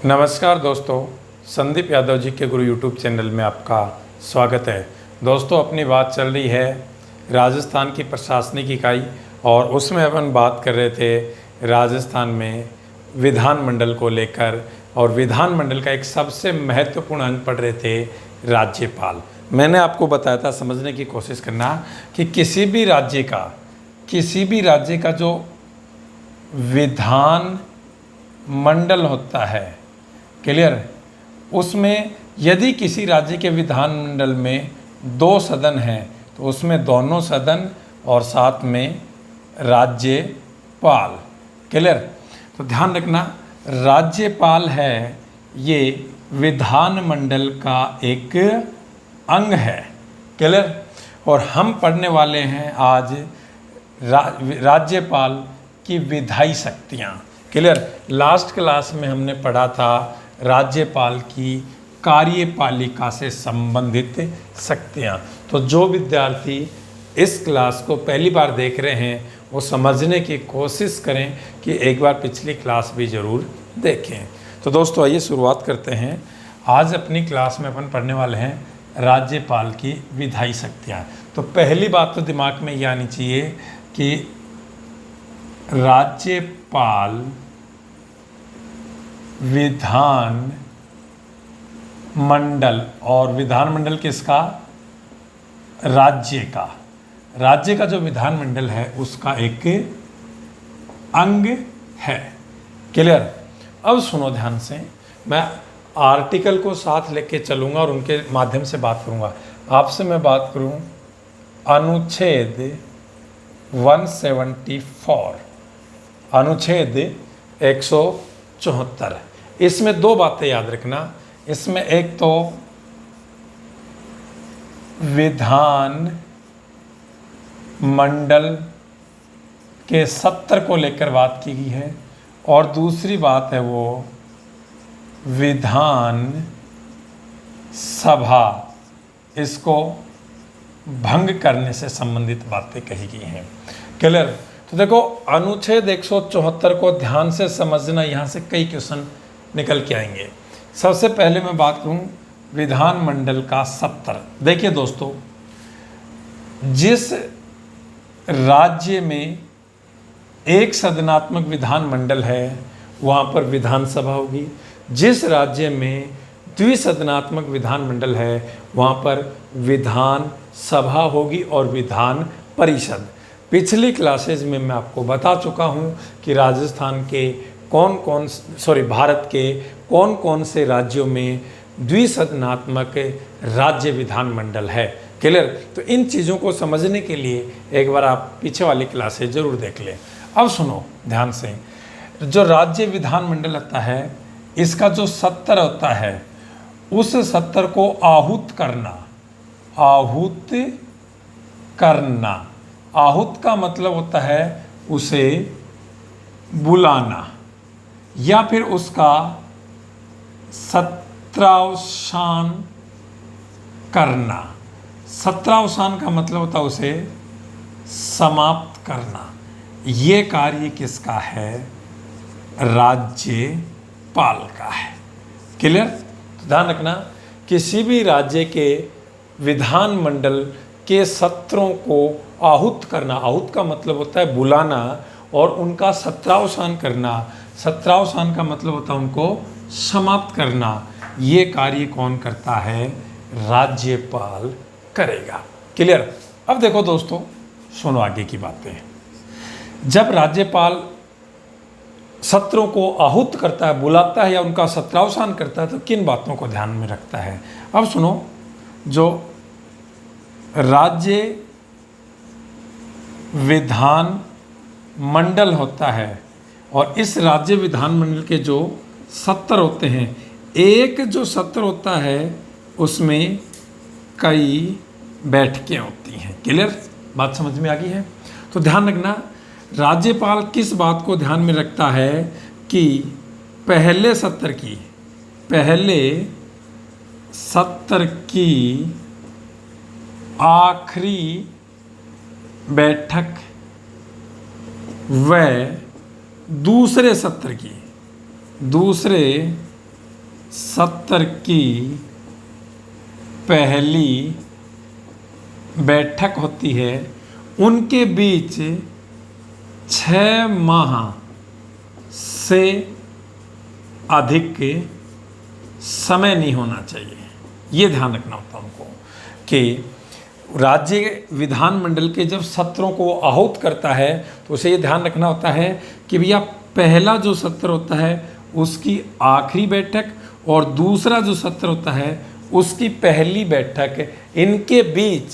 नमस्कार दोस्तों, संदीप यादव जी के गुरु यूट्यूब चैनल में आपका स्वागत है। दोस्तों, अपनी बात चल रही है राजस्थान की प्रशासनिक इकाई और उसमें अपन बात कर रहे थे राजस्थान में विधानमंडल को लेकर, और विधानमंडल का एक सबसे महत्वपूर्ण अंग पढ़ रहे थे राज्यपाल। मैंने आपको बताया था समझने की कोशिश करना कि किसी भी राज्य का जो विधान मंडल होता है, क्लियर, उसमें यदि किसी राज्य के विधानमंडल में 2 सदन हैं तो उसमें दोनों सदन और साथ में राज्यपाल, क्लियर। तो ध्यान रखना, राज्यपाल है ये विधानमंडल का एक अंग है, क्लियर। और हम पढ़ने वाले हैं आज राज्यपाल की विधायी शक्तियाँ, क्लियर। लास्ट क्लास में हमने पढ़ा था राज्यपाल की कार्यपालिका से संबंधित शक्तियाँ। तो जो विद्यार्थी इस क्लास को पहली बार देख रहे हैं वो समझने की कोशिश करें कि एक बार पिछली क्लास भी ज़रूर देखें। तो दोस्तों, आइए शुरुआत करते हैं। आज अपनी क्लास में अपन पढ़ने वाले हैं राज्यपाल की विधायी शक्तियाँ। तो पहली बात तो दिमाग में ये आनी चाहिए कि राज्यपाल विधान मंडल, और विधानमंडल किसका? राज्य का जो विधानमंडल है उसका एक अंग है, क्लियर। अब सुनो ध्यान से, मैं आर्टिकल को साथ लेके चलूँगा और उनके माध्यम से बात करूँगा। आपसे मैं बात करूँ अनुच्छेद 174, अनुच्छेद 174। इसमें 2 बातें याद रखना। इसमें एक तो विधान मंडल के 70 को लेकर बात की गई है, और दूसरी बात है वो विधान सभा, इसको भंग करने से संबंधित बातें कही गई हैं, क्लियर। तो देखो, अनुच्छेद 174 को ध्यान से समझना, यहाँ से कई क्वेश्चन निकल के आएंगे। सबसे पहले मैं बात करूँ विधानमंडल का 70। देखिए दोस्तों, जिस राज्य में एक सदनात्मक विधानमंडल है वहाँ पर विधानसभा होगी। जिस राज्य में द्विसदनात्मक विधानमंडल है वहाँ पर विधान सभा होगी और विधान परिषद। पिछली क्लासेज में मैं आपको बता चुका हूँ कि राजस्थान के भारत के कौन कौन से राज्यों में द्विसदनात्मक राज्य विधानमंडल है, क्लियर। तो इन चीज़ों को समझने के लिए एक बार आप पीछे वाली क्लासेज जरूर देख लें। अब सुनो ध्यान से, जो राज्य विधानमंडल होता है इसका जो 70 होता है, उस 70 को आहूत करना। आहूत का मतलब होता है उसे बुलाना, या फिर उसका सत्रावसान करना। सत्रावसान का मतलब होता है उसे समाप्त करना। ये कार्य किसका है? राज्यपाल का है, क्लियर। तो ध्यान रखना, किसी भी राज्य के विधानमंडल के सत्रों को आहूत करना, आहूत का मतलब होता है बुलाना, और उनका सत्रावसान करना, सत्रावसान का मतलब होता है उनको समाप्त करना। ये कार्य कौन करता है? राज्यपाल करेगा, क्लियर। अब देखो दोस्तों, सुनो आगे की बातें। जब राज्यपाल सत्रों को आहूत करता है, बुलाता है या उनका सत्रावसान करता है, तो किन बातों को ध्यान में रखता है? अब सुनो, जो राज्य विधान मंडल होता है और इस राज्य विधानमंडल के जो 70 होते हैं, एक जो सत्र होता है उसमें कई बैठकें होती हैं, क्लियर। बात समझ में आ गई है? तो ध्यान रखना, राज्यपाल किस बात को ध्यान में रखता है कि पहले सत्र की आखिरी बैठक व दूसरे सत्र की पहली बैठक होती है उनके बीच 6 माह से अधिक समय नहीं होना चाहिए। ये ध्यान रखना होता है उनको कि राज्य विधानमंडल के जब सत्रों को आहूत करता है तो उसे ये ध्यान रखना होता है कि भैया पहला जो सत्र होता है उसकी आखिरी बैठक और दूसरा जो सत्र होता है उसकी पहली बैठक, इनके बीच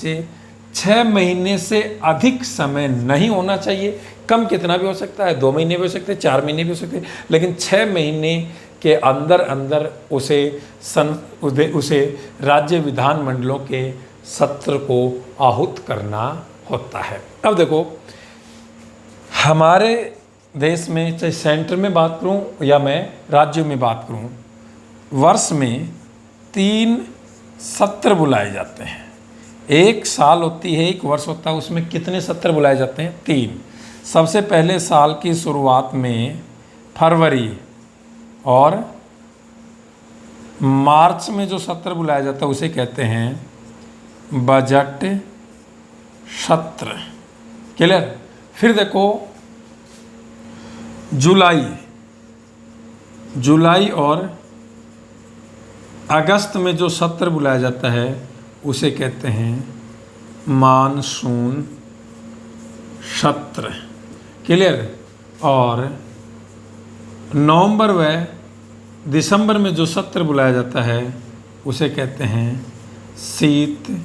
6 महीने से अधिक समय नहीं होना चाहिए। कम कितना भी हो सकता है, 2 महीने भी हो सकते हैं, 4 महीने भी हो सकते हैं, लेकिन 6 महीने के अंदर अंदर उसे राज्य विधानमंडलों के सत्र को आहूत करना होता है। अब देखो, हमारे देश में चाहे सेंटर में बात करूं या मैं राज्यों में बात करूं, वर्ष में 3 सत्र बुलाए जाते हैं। एक साल होती है, एक वर्ष होता है, उसमें कितने सत्र बुलाए जाते हैं? 3। सबसे पहले साल की शुरुआत में फरवरी और मार्च में जो सत्र बुलाया जाता है उसे कहते हैं बजट सत्र। क्लियर? फिर देखो, जुलाई और अगस्त में जो सत्र बुलाया जाता है उसे कहते हैं मानसून सत्र। क्लियर? और नवंबर व दिसंबर में जो सत्र बुलाया जाता है उसे कहते हैं शीतकालीन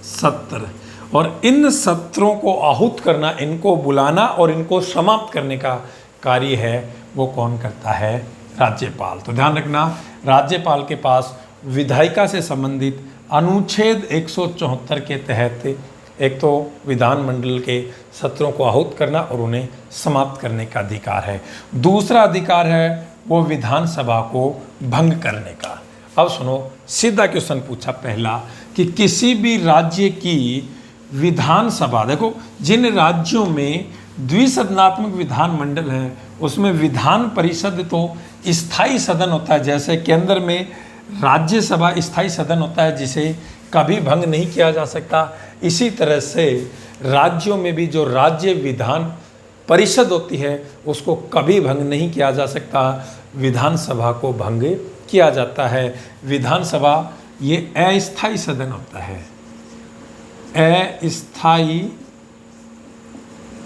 सत्र। और इन सत्रों को आहूत करना, इनको बुलाना और इनको समाप्त करने का कार्य है वो कौन करता है? राज्यपाल। तो ध्यान रखना, राज्यपाल के पास विधायिका से संबंधित अनुच्छेद 174 के तहत एक तो विधानमंडल के सत्रों को आहूत करना और उन्हें समाप्त करने का अधिकार है। दूसरा अधिकार है वो विधानसभा को भंग करने का। अब सुनो, सीधा क्वेश्चन पूछा पहला कि किसी भी राज्य की विधानसभा, देखो जिन राज्यों में द्विसदनात्मक विधानमंडल है उसमें विधान परिषद तो स्थायी सदन होता है। जैसे केंद्र में राज्यसभा स्थायी सदन होता है जिसे कभी भंग नहीं किया जा सकता, इसी तरह से राज्यों में भी जो राज्य विधान परिषद होती है उसको कभी भंग नहीं किया जा सकता, विधानसभा को भंग किया जाता है। विधानसभा ये अस्थायी सदन होता है, अस्थायी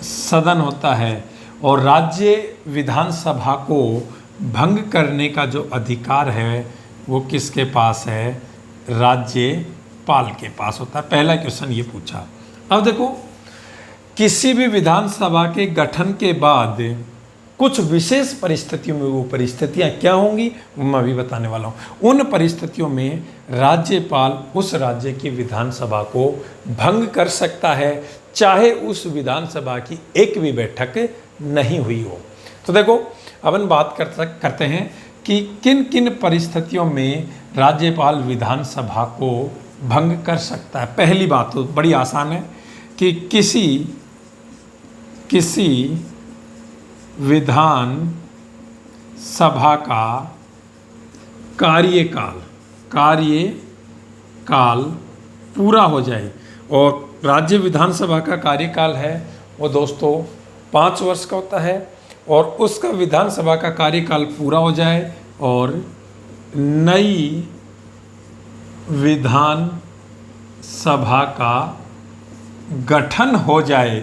सदन होता है और राज्य विधानसभा को भंग करने का जो अधिकार है वो किसके पास है? राज्यपाल के पास होता है। पहला क्वेश्चन ये पूछा। अब देखो, किसी भी विधानसभा के गठन के बाद कुछ विशेष परिस्थितियों में, वो परिस्थितियां क्या होंगी वो मैं अभी बताने वाला हूँ। उन परिस्थितियों में राज्यपाल उस राज्य की विधानसभा को भंग कर सकता है, चाहे उस विधानसभा की एक भी बैठक नहीं हुई हो। तो देखो, अब हम बात करते हैं कि किन किन परिस्थितियों में राज्यपाल विधानसभा को भंग कर सकता है। पहली बात तो बड़ी आसान है कि किसी विधान सभा का कार्यकाल पूरा हो जाए। और राज्य विधानसभा का कार्यकाल है वो दोस्तों 5 वर्ष का होता है, और उसका विधानसभा का कार्यकाल पूरा हो जाए और नई विधान सभा का गठन हो जाए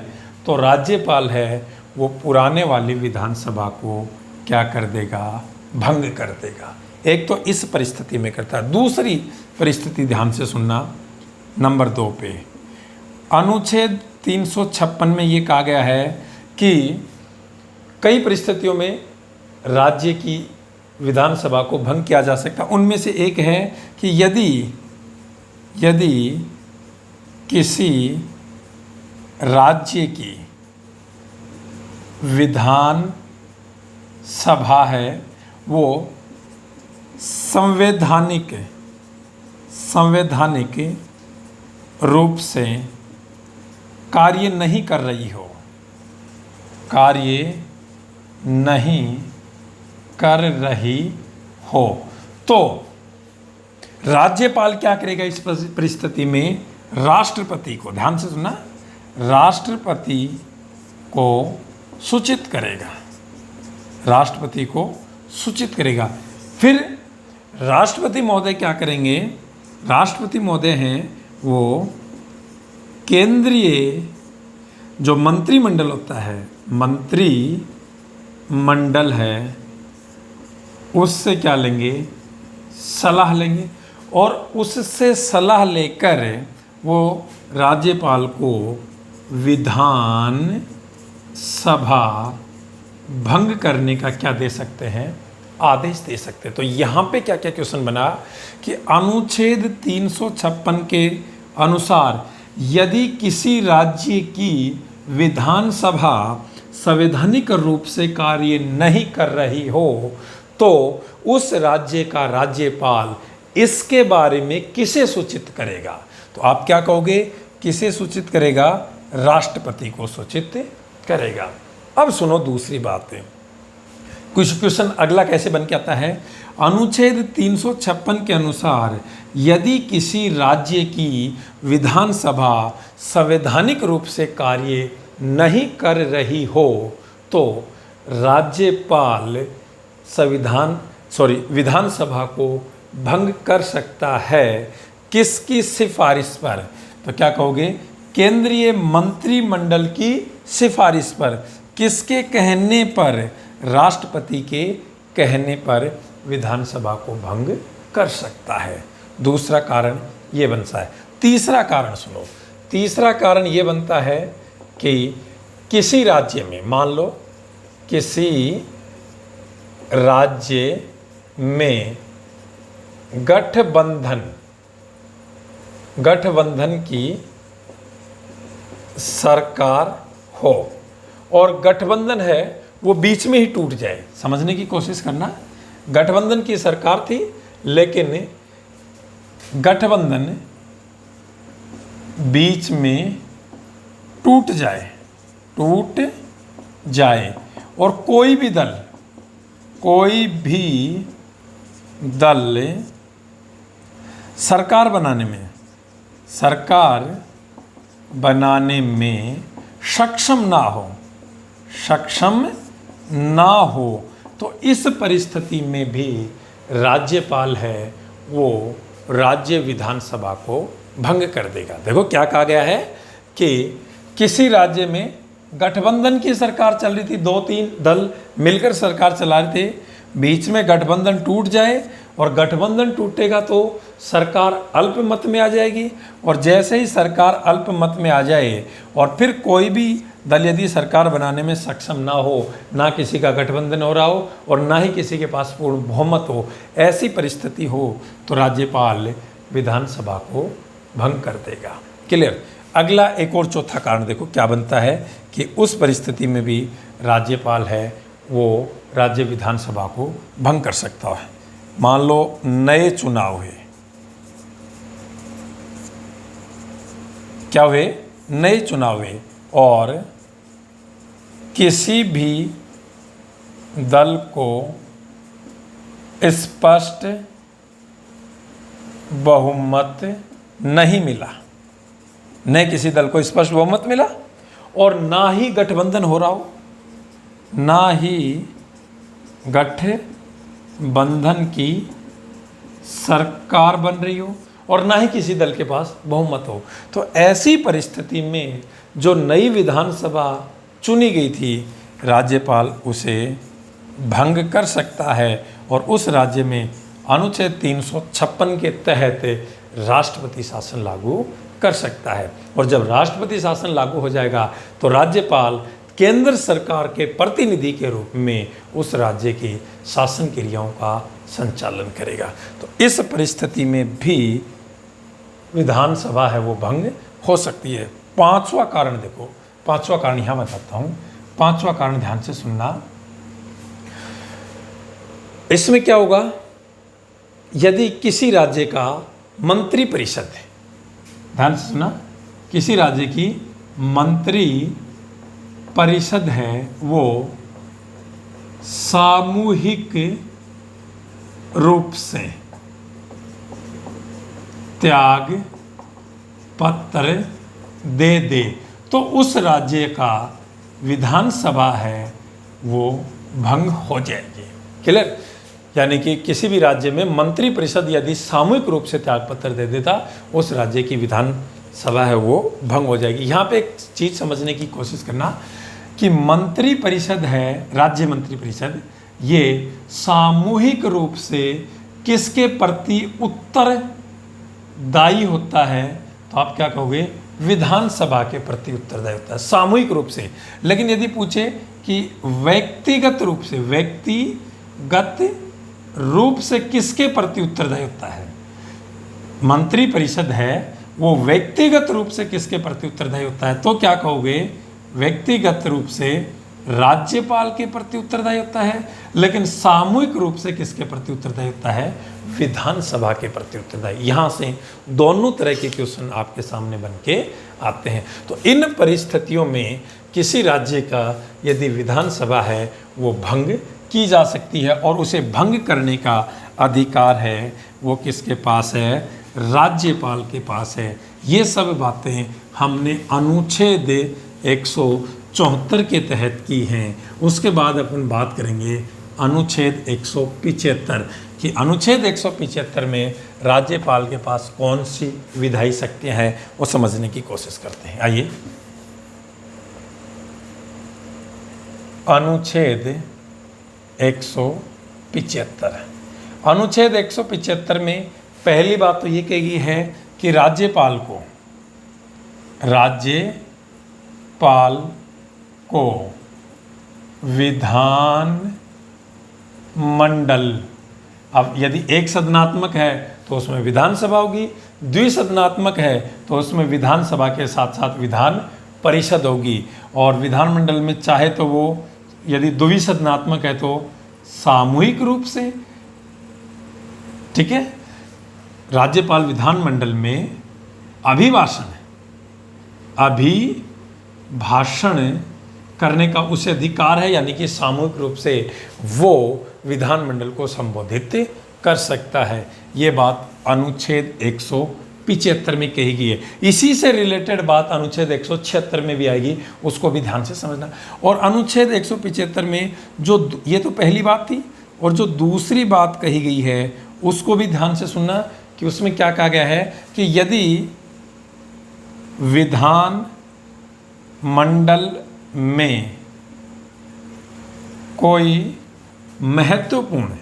तो राज्यपाल है वो पुराने वाली विधानसभा को क्या कर देगा? भंग कर देगा। एक तो इस परिस्थिति में करता है। दूसरी परिस्थिति ध्यान से सुनना, नंबर 2 पे अनुच्छेद 356 में ये कहा गया है कि कई परिस्थितियों में राज्य की विधानसभा को भंग किया जा सकता है। उनमें से एक है कि यदि किसी राज्य की विधान सभा है वो संवैधानिक रूप से कार्य नहीं कर रही हो। तो राज्यपाल क्या करेगा इस परिस्थिति में? राष्ट्रपति को, ध्यान से सुनना, राष्ट्रपति को सूचित करेगा, राष्ट्रपति को सूचित करेगा। फिर राष्ट्रपति महोदय क्या करेंगे? राष्ट्रपति महोदय हैं वो केंद्रीय जो मंत्रिमंडल होता है, मंत्रिमंडल है, उससे क्या लेंगे? सलाह लेंगे, और उससे सलाह लेकर वो राज्यपाल को विधान सभा भंग करने का क्या दे सकते हैं? आदेश दे सकते हैं। तो यहाँ पे क्या क्या क्वेश्चन बना कि अनुच्छेद 356 के अनुसार यदि किसी राज्य की विधानसभा संवैधानिक रूप से कार्य नहीं कर रही हो तो उस राज्य का राज्यपाल इसके बारे में किसे सूचित करेगा? तो आप क्या कहोगे? किसे सूचित करेगा? राष्ट्रपति को सूचित करेगा। अब सुनो दूसरी बात, कुछ क्वेश्चन अगला कैसे बन के आता है? अनुच्छेद 356 के अनुसार यदि किसी राज्य की विधानसभा संवैधानिक रूप से कार्य नहीं कर रही हो तो राज्यपाल विधानसभा को भंग कर सकता है। किसकी सिफारिश पर? तो क्या कहोगे? केंद्रीय मंत्रिमंडल की सिफारिश पर। किसके कहने पर? राष्ट्रपति के कहने पर विधानसभा को भंग कर सकता है। दूसरा कारण ये बनता है। तीसरा कारण सुनो, तीसरा कारण ये बनता है कि किसी राज्य में, मान लो किसी राज्य में गठबंधन की सरकार हो और गठबंधन है वो बीच में ही टूट जाए। समझने की कोशिश करना, गठबंधन की सरकार थी लेकिन गठबंधन बीच में टूट जाए और कोई भी दल सरकार बनाने में सक्षम ना हो तो इस परिस्थिति में भी राज्यपाल है वो राज्य विधानसभा को भंग कर देगा। देखो क्या कहा गया है कि किसी राज्य में गठबंधन की सरकार चल रही थी, 2-3 दल मिलकर सरकार चला रहे थे, बीच में गठबंधन टूट जाए और गठबंधन टूटेगा तो सरकार अल्पमत में आ जाएगी, और जैसे ही सरकार अल्पमत में आ जाए और फिर कोई भी दल यदि सरकार बनाने में सक्षम ना हो, ना किसी का गठबंधन हो रहा हो और ना ही किसी के पास पूर्ण बहुमत हो, ऐसी परिस्थिति हो तो राज्यपाल विधानसभा को भंग कर देगा। क्लियर? अगला एक और चौथा कारण देखो क्या बनता है कि उस परिस्थिति में भी राज्यपाल है वो राज्य विधानसभा को भंग कर सकता है। मान लो नए चुनाव हुए, क्या हुए? नए चुनाव हुए और किसी भी दल को स्पष्ट बहुमत नहीं मिला, न किसी दल को स्पष्ट बहुमत मिला और ना ही गठबंधन हो रहा हो, ना ही गठबंधन की सरकार बन रही हो और ना ही किसी दल के पास बहुमत हो, तो ऐसी परिस्थिति में जो नई विधानसभा चुनी गई थी राज्यपाल उसे भंग कर सकता है और उस राज्य में अनुच्छेद 356 के तहत राष्ट्रपति शासन लागू कर सकता है। और जब राष्ट्रपति शासन लागू हो जाएगा तो राज्यपाल केंद्र सरकार के प्रतिनिधि के रूप में उस राज्य की शासन क्रियाओं का संचालन करेगा। तो इस परिस्थिति में भी विधानसभा है वो भंग हो सकती है। पांचवा कारण देखो, पांचवा कारण यहां बताता हूं। पांचवा कारण ध्यान से सुनना, इसमें क्या होगा? यदि किसी राज्य का मंत्री परिषद है, ध्यान से सुना, किसी राज्य की मंत्री परिषद है वो सामूहिक रूप से त्याग पत्र दे दे तो उस राज्य का विधानसभा है वो भंग हो जाएगी। क्लियर? यानी कि किसी भी राज्य में मंत्री परिषद यदि सामूहिक रूप से त्यागपत्र दे देता, उस राज्य की विधानसभा है वो भंग हो जाएगी। यहाँ पे एक चीज़ समझने की कोशिश करना कि मंत्री परिषद है, राज्य मंत्री परिषद, ये सामूहिक रूप से किसके प्रति उत्तरदायी होता है? तो आप क्या कहोगे? विधानसभा के प्रति उत्तरदायी होता है सामूहिक रूप से। लेकिन यदि पूछे कि व्यक्तिगत रूप से किसके प्रति उत्तरदायी होता है? मंत्री परिषद है वो व्यक्तिगत रूप से किसके प्रति उत्तरदायी होता है? तो क्या कहोगे? व्यक्तिगत रूप से राज्यपाल के प्रति उत्तरदायी होता है। लेकिन सामूहिक रूप से किसके प्रति उत्तरदायी होता है? विधानसभा के प्रति उत्तरदायी। यहाँ से दोनों तरह के क्वेश्चन आपके सामने बन के आते हैं। तो इन परिस्थितियों में किसी राज्य का यदि विधानसभा है वो भंग की जा सकती है और उसे भंग करने का अधिकार है वो किसके पास है? राज्यपाल के पास है। ये सब बातें हमने अनुच्छेद 174 के तहत की हैं। उसके बाद अपन बात करेंगे अनुच्छेद 175 कि अनुच्छेद 175 में राज्यपाल के पास कौन सी विधायी शक्तियाँ हैं वो समझने की कोशिश करते हैं। आइए, अनुच्छेद 175। अनुच्छेद 175 में पहली बात तो ये कही गई है कि राज्यपाल को विधान मंडल, अब यदि एक सदनात्मक है तो उसमें विधानसभा होगी, द्विसदनात्मक है तो उसमें विधानसभा के साथ साथ विधान परिषद होगी, और विधानमंडल में चाहे तो वो यदि द्विसदनात्मक है तो सामूहिक रूप से, ठीक है। राज्यपाल विधानमंडल में अभिभाषण करने का उसे अधिकार है, यानी कि सामूहिक रूप से वो विधानमंडल को संबोधित कर सकता है। ये बात अनुच्छेद 175 में कही गई है। इसी से रिलेटेड बात अनुच्छेद 176 में भी आएगी, उसको भी ध्यान से समझना। और अनुच्छेद 175 में जो ये तो पहली बात थी, और जो दूसरी बात कही गई है उसको भी ध्यान से सुनना कि उसमें क्या कहा गया है कि यदि विधान मंडल में कोई महत्वपूर्ण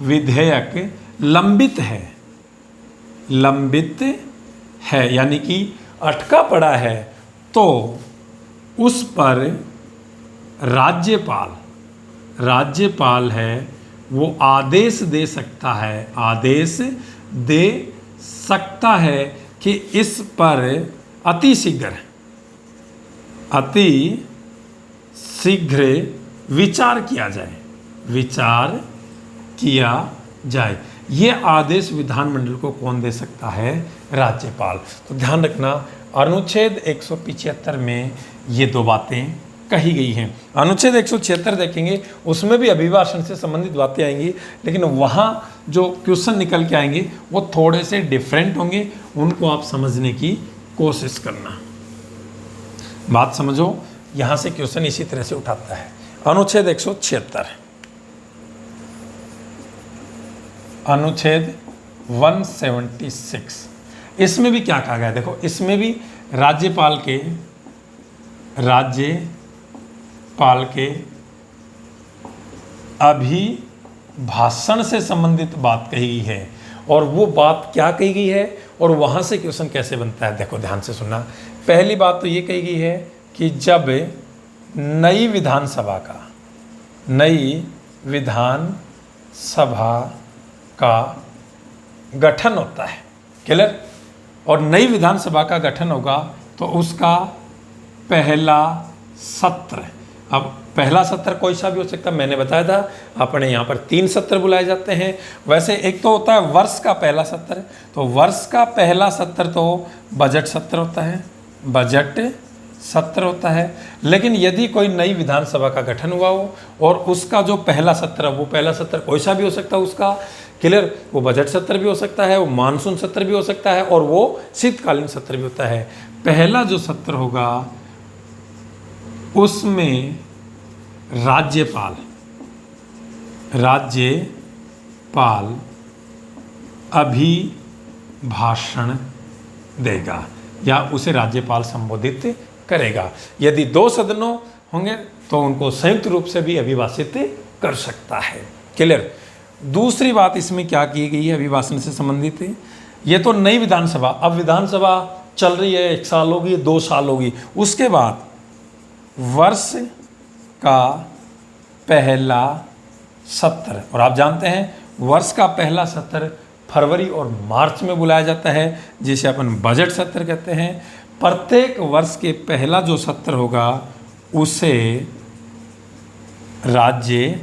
विधेयक लंबित है यानी कि अटका पड़ा है, तो उस पर राज्यपाल है वो आदेश दे सकता है कि इस पर अति शीघ्र विचार किया जाए। ये आदेश विधानमंडल को कौन दे सकता है? राज्यपाल। तो ध्यान रखना, अनुच्छेद 175 में ये दो बातें कही गई हैं। अनुच्छेद 176 देखेंगे, उसमें भी अभिभाषण से संबंधित बातें आएंगी, लेकिन वहाँ जो क्वेश्चन निकल के आएंगे वो थोड़े से डिफरेंट होंगे, उनको आप समझने की कोशिश करना। बात समझो, यहाँ से क्वेश्चन इसी तरह से उठाता है। अनुच्छेद 176, अनुच्छेद 176, इसमें भी क्या कहा गया है? देखो, इसमें भी राज्यपाल के अभिभाषण से संबंधित बात कही गई है। और वो बात क्या कही गई है और वहाँ से क्वेश्चन कैसे बनता है, देखो ध्यान से सुनना। पहली बात तो ये कही गई है कि जब नई विधानसभा का गठन होता है, क्लियर, और नई विधानसभा का गठन होगा तो उसका पहला सत्र, अब पहला सत्र कोई सा भी हो सकता है, मैंने बताया था अपने यहाँ पर 3 सत्र बुलाए जाते हैं। वैसे एक तो होता है वर्ष का पहला सत्र, तो वर्ष का पहला सत्र तो बजट सत्र होता है, बजट सत्र होता है। लेकिन यदि कोई नई विधानसभा का गठन हुआ हो और उसका जो पहला सत्र, वो पहला सत्र कोई सा भी हो सकता है उसका, क्लियर, वो बजट सत्र भी हो सकता है, वो मानसून सत्र भी हो सकता है और वो शीतकालीन सत्र भी होता है। पहला जो सत्र होगा उसमें राज्यपाल अभिभाषण देगा या उसे राज्यपाल संबोधित करेगा। यदि 2 सदनों होंगे तो उनको संयुक्त रूप से भी अभिभाषित कर सकता है। क्लियर। दूसरी बात इसमें क्या की गई है अभिभाषण से संबंधित है, ये तो नई विधानसभा, अब विधानसभा चल रही है, 1 साल होगी, 2 साल होगी, उसके बाद वर्ष का पहला सत्र, और आप जानते हैं वर्ष का पहला सत्र फरवरी और मार्च में बुलाया जाता है, जिसे अपन बजट सत्र कहते हैं। प्रत्येक वर्ष के पहला जो सत्र होगा उसे राज्यपाल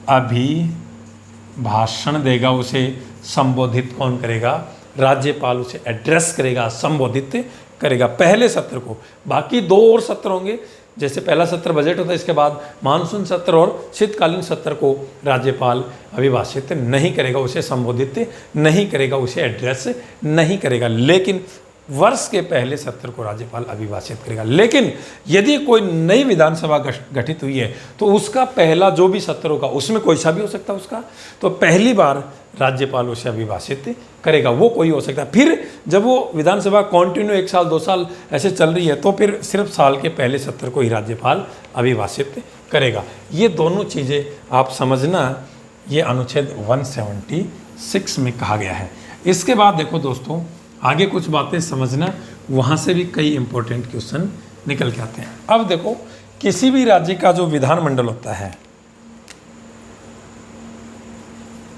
अभिभाषण देगा, उसे संबोधित कौन करेगा? राज्यपाल उसे एड्रेस करेगा, संबोधित करेगा पहले सत्र को। बाकी 2 और सत्र होंगे, जैसे पहला सत्र बजट होता है, इसके बाद मानसून सत्र और शीतकालीन सत्र को राज्यपाल अभिभाषित नहीं करेगा, उसे संबोधित नहीं करेगा, उसे एड्रेस नहीं करेगा। लेकिन वर्ष के पहले सत्र को राज्यपाल अभिभाषित करेगा। लेकिन यदि कोई नई विधानसभा गठित हुई है तो उसका पहला जो भी सत्र होगा उसमें कोई सा भी हो सकता है उसका, तो पहली बार राज्यपाल उसे अभिभाषित करेगा, वो कोई हो सकता है। फिर जब वो विधानसभा कंटिन्यू 1 साल 2 साल ऐसे चल रही है तो फिर सिर्फ साल के पहले सत्र को ही राज्यपाल अभिभाषित करेगा। ये दोनों चीज़ें आप समझना, ये अनुच्छेद 176 में कहा गया है। इसके बाद देखो दोस्तों आगे कुछ बातें समझना, वहाँ से भी कई इंपॉर्टेंट क्वेश्चन निकल के आते हैं। अब देखो किसी भी राज्य का जो विधानमंडल होता है,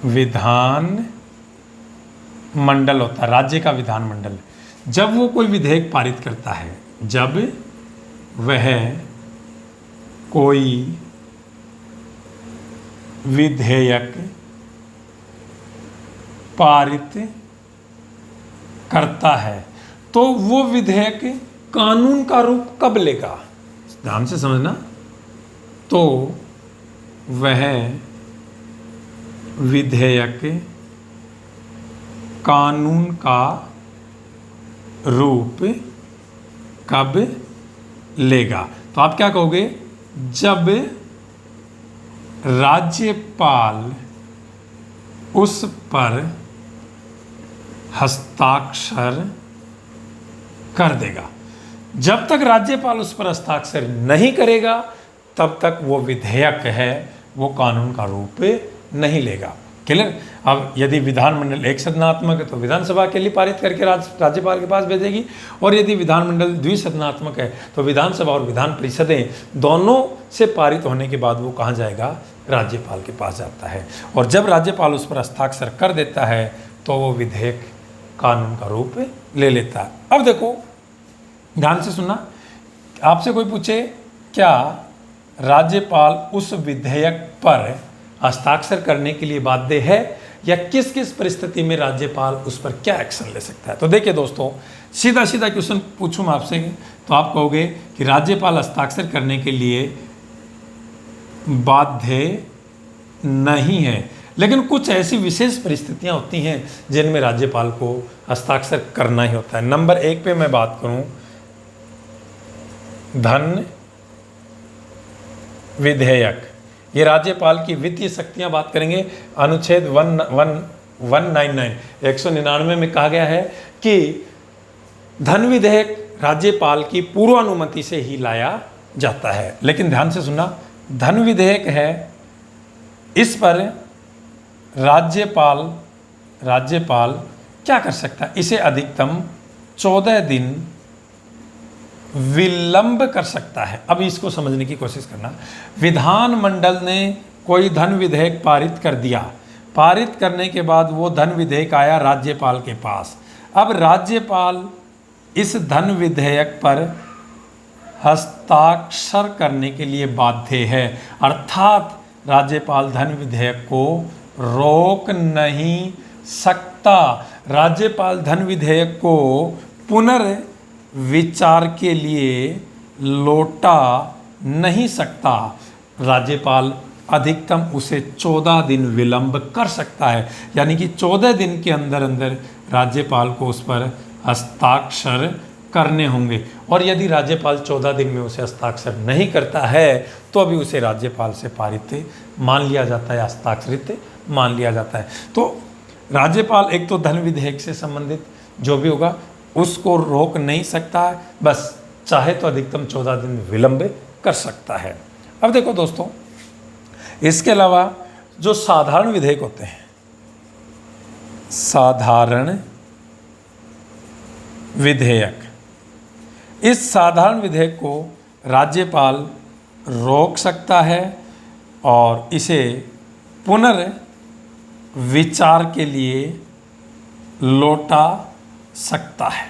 विधान मंडल होता है, राज्य का विधानमंडल, जब वो कोई विधेयक पारित करता है, जब वह कोई विधेयक पारित करता है तो वो विधेयक कानून का रूप कब लेगा? ध्यान से समझना। तो वह विधेयक कानून का रूप कब लेगा? तो आप क्या कहोगे? जब राज्यपाल उस पर हस्ताक्षर कर देगा। जब तक राज्यपाल उस पर हस्ताक्षर नहीं करेगा तब तक वो विधेयक है वो कानून का रूप नहीं लेगा। क्लियर। अब यदि विधानमंडल एक सदनात्मक है तो विधानसभा के लिए पारित करके राज्यपाल के पास भेजेगी, और यदि विधानमंडल द्विसदनात्मक है तो विधानसभा और विधान परिषदें दोनों से पारित होने के बाद वो कहाँ जाएगा? राज्यपाल के पास जाता है। और जब राज्यपाल उस पर हस्ताक्षर कर देता है तो वो विधेयक कानून का रूप ले लेता है। अब देखो ध्यान से सुनना, आपसे कोई पूछे क्या राज्यपाल उस विधेयक पर हस्ताक्षर करने के लिए बाध्य है या किस किस परिस्थिति में राज्यपाल उस पर क्या एक्शन ले सकता है? तो देखिए दोस्तों, सीधा सीधा क्वेश्चन पूछूं मैं आपसे तो आप कहोगे कि राज्यपाल हस्ताक्षर करने के लिए बाध्य नहीं है, लेकिन कुछ ऐसी विशेष परिस्थितियां होती हैं जिनमें राज्यपाल को हस्ताक्षर करना ही होता है। नंबर 1 पे मैं बात करूं, धन विधेयक, ये राज्यपाल की वित्तीय शक्तियां बात करेंगे। अनुच्छेद 199 में कहा गया है कि धन विधेयक राज्यपाल की पूर्वानुमति से ही लाया जाता है। लेकिन ध्यान से सुनना, धन विधेयक है, इस पर राज्यपाल क्या कर सकता है? इसे अधिकतम 14 दिन विलंब कर सकता है। अब इसको समझने की कोशिश करना। विधानमंडल ने कोई धन विधेयक पारित कर दिया, पारित करने के बाद वो धन विधेयक आया राज्यपाल के पास। अब राज्यपाल इस धन विधेयक पर हस्ताक्षर करने के लिए बाध्य है, अर्थात राज्यपाल धन विधेयक को रोक नहीं सकता। राज्यपाल धन विधेयक को विचार के लिए लौटा नहीं सकता। राज्यपाल अधिकतम उसे 14 दिन विलंब कर सकता है, यानी कि 14 दिन के अंदर अंदर राज्यपाल को उस पर हस्ताक्षर करने होंगे। और यदि राज्यपाल 14 दिन में उसे हस्ताक्षर नहीं करता है तो अभी उसे राज्यपाल से पारित मान लिया जाता है, हस्ताक्षरित मान लिया जाता है। तो राज्यपाल एक तो धन विधेयक से संबंधित जो भी होगा उसको रोक नहीं सकता है, बस चाहे तो अधिकतम 14 दिन विलंब कर सकता है। अब देखो दोस्तों, इसके अलावा जो साधारण विधेयक होते हैं, साधारण विधेयक, इस साधारण विधेयक को राज्यपाल रोक सकता है और इसे पुनर्विचार के लिए लौटा सकता है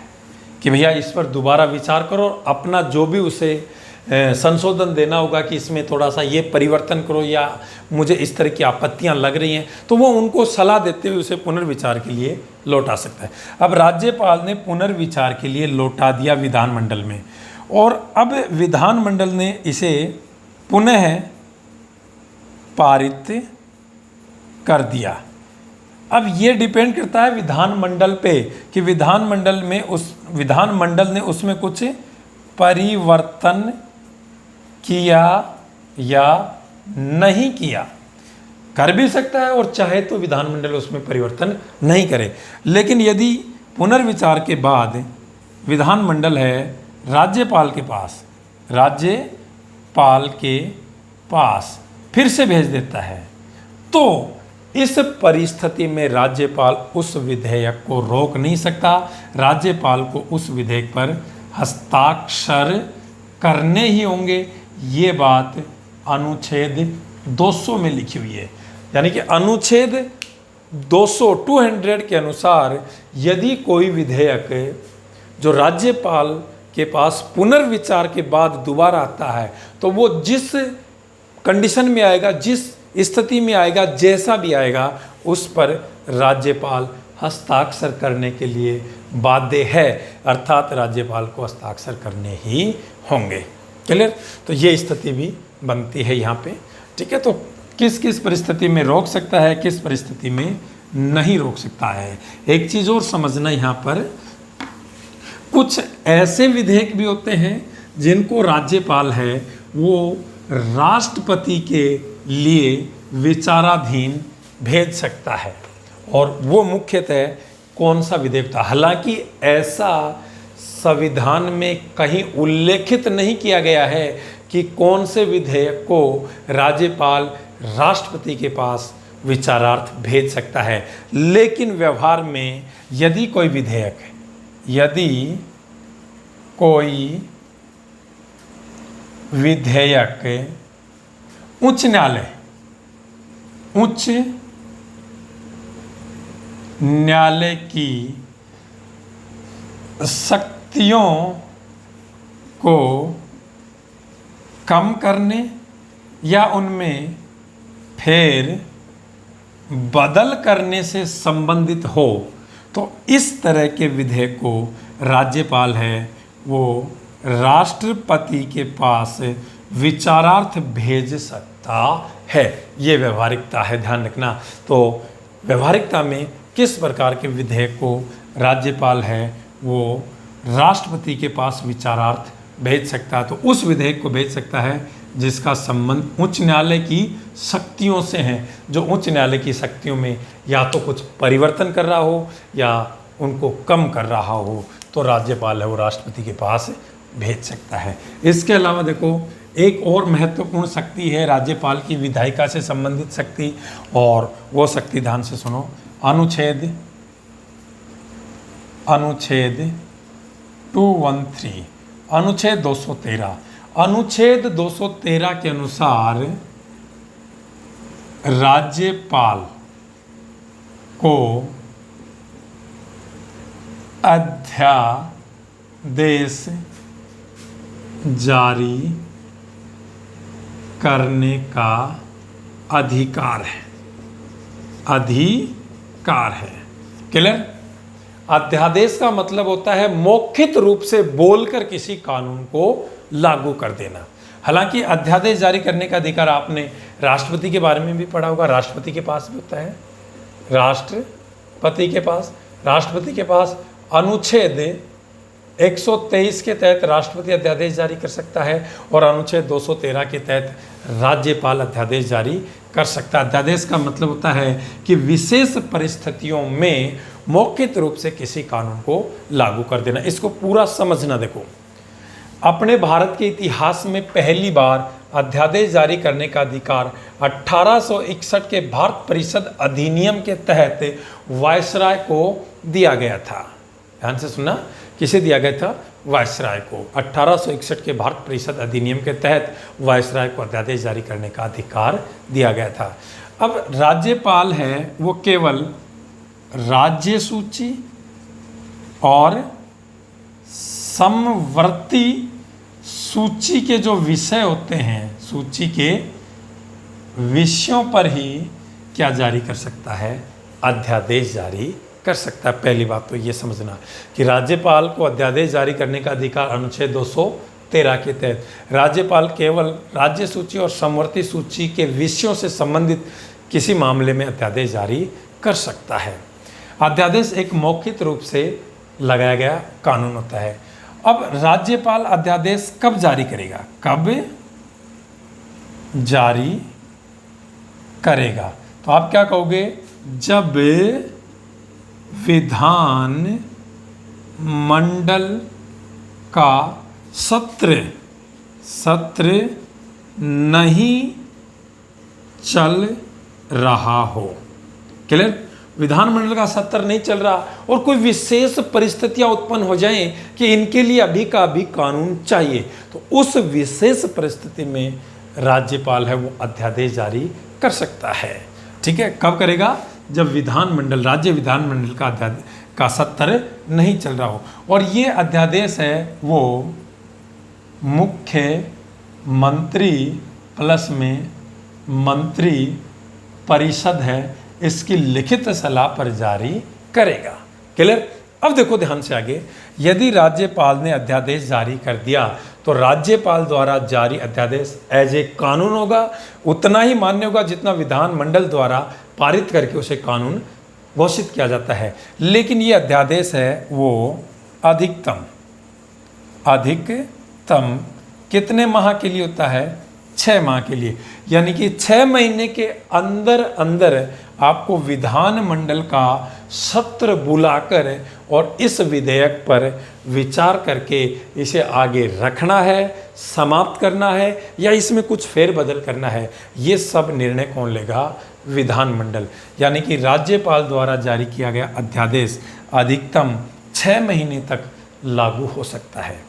कि भैया इस पर दोबारा विचार करो और अपना जो भी उसे संशोधन देना होगा कि इसमें थोड़ा सा ये परिवर्तन करो या मुझे इस तरह की आपत्तियां लग रही हैं, तो वो उनको सलाह देते हुए उसे पुनर्विचार के लिए लौटा सकता है। अब राज्यपाल ने पुनर्विचार के लिए लौटा दिया विधानमंडल में, और अब विधानमंडल ने इसे पुनः पारित कर दिया। अब ये डिपेंड करता है विधानमंडल पे कि विधानमंडल ने उसमें कुछ परिवर्तन किया या नहीं किया। कर भी सकता है और चाहे तो विधानमंडल उसमें परिवर्तन नहीं करे। लेकिन यदि पुनर्विचार के बाद विधानमंडल है राज्यपाल के पास फिर से भेज देता है, तो इस परिस्थिति में राज्यपाल उस विधेयक को रोक नहीं सकता। राज्यपाल को उस विधेयक पर हस्ताक्षर करने ही होंगे। ये बात अनुच्छेद 200 में लिखी हुई है, यानी कि अनुच्छेद 200 के अनुसार यदि कोई विधेयक जो राज्यपाल के पास पुनर्विचार के बाद दोबारा आता है, तो वो जिस कंडीशन में आएगा, जिस स्थिति में आएगा, जैसा भी आएगा, उस पर राज्यपाल हस्ताक्षर करने के लिए बाध्य है, अर्थात राज्यपाल को हस्ताक्षर करने ही होंगे। क्लियर? तो ये स्थिति भी बनती है यहाँ पे। ठीक है, तो किस किस परिस्थिति में रोक सकता है, किस परिस्थिति में नहीं रोक सकता है। एक चीज़ और समझना, यहाँ पर कुछ ऐसे विधेयक भी होते हैं जिनको राज्यपाल है वो राष्ट्रपति के लिए विचाराधीन भेज सकता है, और वो मुख्यतः कौन सा विधेयक था। हालांकि ऐसा संविधान में कहीं उल्लेखित नहीं किया गया है कि कौन से विधेयक को राज्यपाल राष्ट्रपति के पास विचारार्थ भेज सकता है, लेकिन व्यवहार में यदि कोई विधेयक उच्च न्यायालय की शक्तियों को कम करने या उनमें फेर बदल करने से संबंधित हो, तो इस तरह के विधेयक को राज्यपाल है वो राष्ट्रपति के पास विचारार्थ भेज सकता है। ये व्यवहारिकता है, ध्यान रखना। तो व्यवहारिकता में किस प्रकार के विधेयक को राज्यपाल है वो राष्ट्रपति के पास विचारार्थ भेज सकता है, तो उस विधेयक को भेज सकता है जिसका संबंध उच्च न्यायालय की शक्तियों से है, जो उच्च न्यायालय की शक्तियों में या तो कुछ परिवर्तन कर रहा हो या उनको कम कर रहा हो, तो राज्यपाल है वो राष्ट्रपति के पास भेज सकता है। इसके अलावा देखो एक और महत्वपूर्ण शक्ति है राज्यपाल की विधायिका से संबंधित शक्ति, और वो शक्ति ध्यान से सुनो। अनुच्छेद 213 अनुच्छेद 213 अनुच्छेद 213 के अनुसार राज्यपाल को अध्यादेश जारी करने का अधिकार है। क्लियर? अध्यादेश का मतलब होता है मौखिक रूप से बोलकर किसी कानून को लागू कर देना। हालांकि अध्यादेश जारी करने का अधिकार आपने राष्ट्रपति के बारे में भी पढ़ा होगा, राष्ट्रपति के पास भी होता है। राष्ट्रपति के पास अनुच्छेद 123 के तहत राष्ट्रपति अध्यादेश जारी कर सकता है और अनुच्छेद 213 के तहत राज्यपाल अध्यादेश जारी कर सकता है। अध्यादेश का मतलब होता है कि विशेष परिस्थितियों में मौखिक रूप से किसी कानून को लागू कर देना। इसको पूरा समझना। देखो, अपने भारत के इतिहास में पहली बार अध्यादेश जारी करने का अधिकार 1861 के भारत परिषद अधिनियम के तहत वायसराय को दिया गया था। ध्यान से सुना, किसे दिया गया था? वायसराय को। 1861 के भारत परिषद अधिनियम के तहत वायसराय को अध्यादेश जारी करने का अधिकार दिया गया था। अब राज्यपाल है वो केवल राज्य सूची और समवर्ती सूची के जो विषय होते हैं, सूची के विषयों पर ही क्या जारी कर सकता है? अध्यादेश जारी कर सकता है। पहली बात तो ये समझना कि राज्यपाल को अध्यादेश जारी करने का अधिकार अनुच्छेद 213 के तहत राज्यपाल केवल राज्य सूची और समवर्ती सूची के विषयों से संबंधित किसी मामले में अध्यादेश जारी कर सकता है। अध्यादेश एक मौखिक रूप से लगाया गया कानून होता है। अब राज्यपाल अध्यादेश कब जारी करेगा? कब जारी करेगा? तो आप क्या कहोगे? जब विधान मंडल का सत्र नहीं चल रहा हो। क्लियर? विधानमंडल का सत्र नहीं चल रहा और कोई विशेष परिस्थितियां उत्पन्न हो जाएं कि इनके लिए अभी का अभी कानून चाहिए, तो उस विशेष परिस्थिति में राज्यपाल है वो अध्यादेश जारी कर सकता है। ठीक है, कब करेगा? जब विधानमंडल, राज्य विधानमंडल का सत्र नहीं चल रहा हो। और ये अध्यादेश है वो मुख्य मंत्री प्लस में मंत्री परिषद है, इसकी लिखित सलाह पर जारी करेगा। क्लियर? अब देखो ध्यान से आगे, यदि राज्यपाल ने अध्यादेश जारी कर दिया तो राज्यपाल द्वारा जारी अध्यादेश एज ए कानून होगा, उतना ही मान्य होगा जितना विधानमंडल द्वारा पारित करके उसे कानून घोषित किया जाता है। लेकिन ये अध्यादेश है वो अधिकतम कितने माह के लिए होता है? 6 माह के लिए। यानी कि 6 महीने के अंदर अंदर आपको विधानमंडल का सत्र बुलाकर और इस विधेयक पर विचार करके इसे आगे रखना है, समाप्त करना है या इसमें कुछ फेरबदल करना है, ये सब निर्णय कौन लेगा? विधानमंडल। यानी कि राज्यपाल द्वारा जारी किया गया अध्यादेश अधिकतम 6 महीने तक लागू हो सकता है।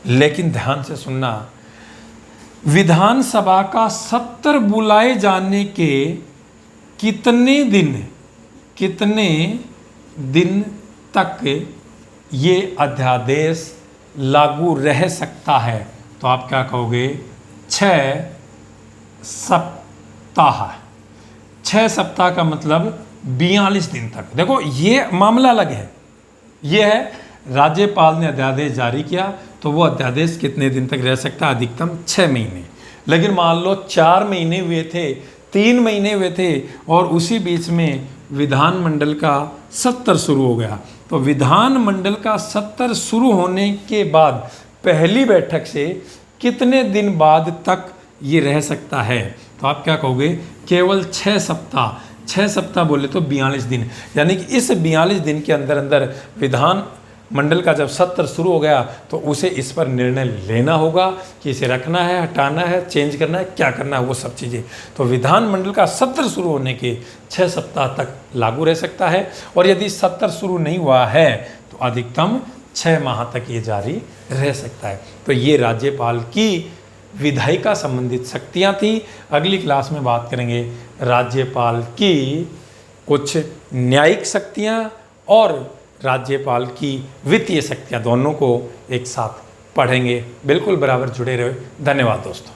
लेकिन ध्यान से सुनना, विधानसभा का सत्र बुलाए जाने के कितने दिन तक ये अध्यादेश लागू रह सकता है? तो आप क्या कहोगे? 6 सप्ताह। 6 सप्ताह का मतलब 42 दिन तक। देखो ये मामला अलग है। ये है राज्यपाल ने अध्यादेश जारी किया तो वो अध्यादेश कितने दिन तक रह सकता है? अधिकतम 6 महीने। लेकिन मान लो 4 महीने हुए थे, 3 महीने हुए थे और उसी बीच में विधानमंडल का सत्र शुरू हो गया, तो विधानमंडल का सत्र शुरू होने के बाद पहली बैठक से कितने दिन बाद तक ये रह सकता है? तो आप क्या कहोगे? केवल 6 सप्ताह। 6 सप्ताह बोले तो 42 दिन। यानी कि इस 42 दिन के अंदर अंदर विधान मंडल का जब सत्र शुरू हो गया तो उसे इस पर निर्णय लेना होगा कि इसे रखना है, हटाना है, चेंज करना है, क्या करना है, वो सब चीज़ें। तो विधानमंडल का सत्र शुरू होने के 6 सप्ताह तक लागू रह सकता है और यदि सत्र शुरू नहीं हुआ है तो अधिकतम 6 माह तक ये जारी रह सकता है। तो ये राज्यपाल की विधायिका संबंधित शक्तियाँ थी। अगली क्लास में बात करेंगे राज्यपाल की कुछ न्यायिक शक्तियाँ और राज्यपाल की वित्तीय शक्तियाँ, दोनों को एक साथ पढ़ेंगे। बिल्कुल बराबर जुड़े रहे। धन्यवाद दोस्तों।